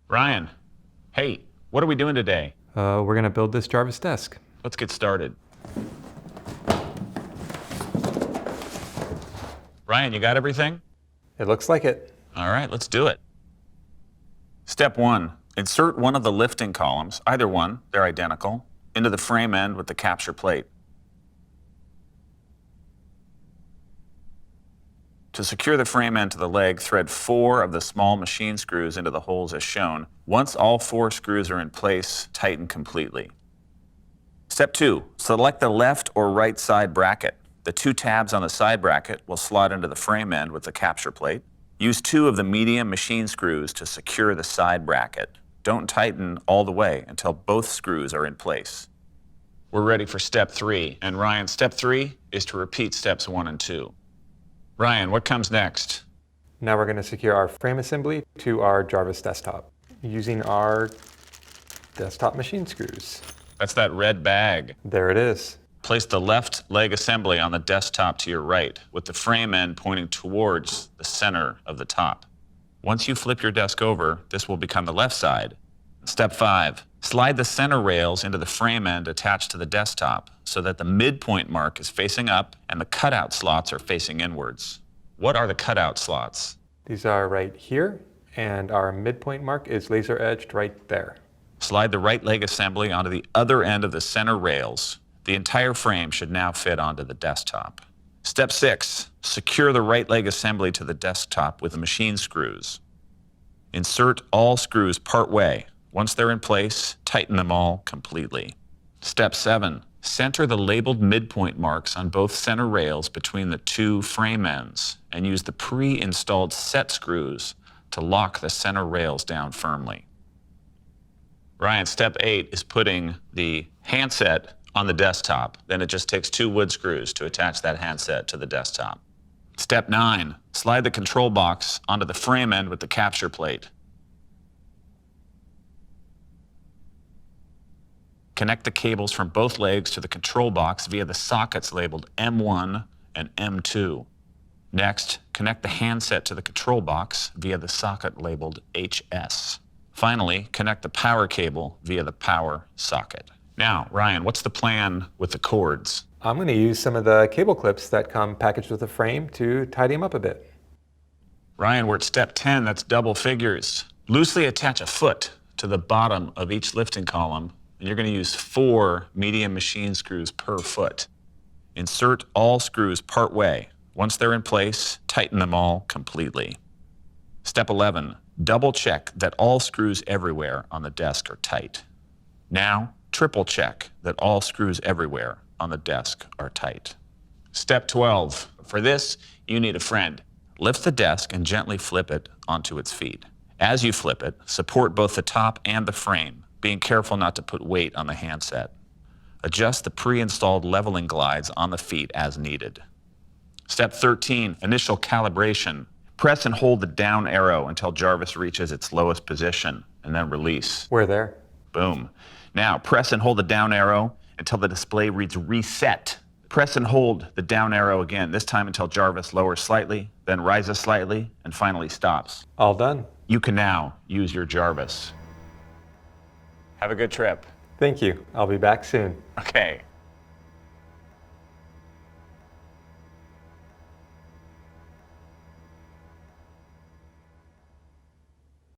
Ryan, hey, what are we doing today? We're gonna build this Jarvis desk. Let's get started. Ryan, you got everything? It looks like it. All right, let's do it. Step 1, insert one of the lifting columns, either one, they're identical, into the frame end with the capture plate. To secure the frame end to the leg, thread 4 of the small machine screws into the holes as shown. Once all 4 screws are in place, tighten completely. Step 2, select the left or right side bracket. The 2 tabs on the side bracket will slot into the frame end with the capture plate. Use 2 of the medium machine screws to secure the side bracket. Don't tighten all the way until both screws are in place. We're ready for step 3. And Ryan, step 3 is to repeat steps 1 and 2. Ryan, what comes next? Now we're gonna secure our frame assembly to our Jarvis desktop using our desktop machine screws. That's that red bag. There it is. Place the left leg assembly on the desktop to your right, with the frame end pointing towards the center of the top. Once you flip your desk over, this will become the left side. Step 5, slide the center rails into the frame end attached to the desktop so that the midpoint mark is facing up and the cutout slots are facing inwards. What are the cutout slots? These are right here, and our midpoint mark is laser edged right there. Slide the right leg assembly onto the other end of the center rails. The entire frame should now fit onto the desktop. Step 6, secure the right leg assembly to the desktop with the machine screws. Insert all screws part way. Once they're in place, tighten them all completely. Step 7, center the labeled midpoint marks on both center rails between the 2 frame ends and use the pre-installed set screws to lock the center rails down firmly. Ryan, step 8 is putting the handset on the desktop. Then it just takes 2 wood screws to attach that handset to the desktop. Step 9, slide the control box onto the frame end with the capture plate. Connect the cables from both legs to the control box via the sockets labeled M1 and M2. Next, connect the handset to the control box via the socket labeled HS. Finally, connect the power cable via the power socket. Now, Ryan, what's the plan with the cords? I'm gonna use some of the cable clips that come packaged with the frame to tidy them up a bit. Ryan, we're at step 10, that's double figures. Loosely attach a foot to the bottom of each lifting column, and you're gonna use 4 medium machine screws per foot. Insert all screws part way. Once they're in place, tighten them all completely. Step 11, double check that all screws everywhere on the desk are tight. Now, triple check that all screws everywhere on the desk are tight. Step 12, for this, you need a friend. Lift the desk and gently flip it onto its feet. As you flip it, support both the top and the frame, being careful not to put weight on the handset. Adjust the pre-installed leveling glides on the feet as needed. Step 13, initial calibration. Press and hold the down arrow until Jarvis reaches its lowest position, and then release. We're there. Boom. Now, press and hold the down arrow until the display reads reset. Press and hold the down arrow again, this time until Jarvis lowers slightly, then rises slightly, and finally stops. All done. You can now use your Jarvis. Have a good trip. Thank you. I'll be back soon. Okay.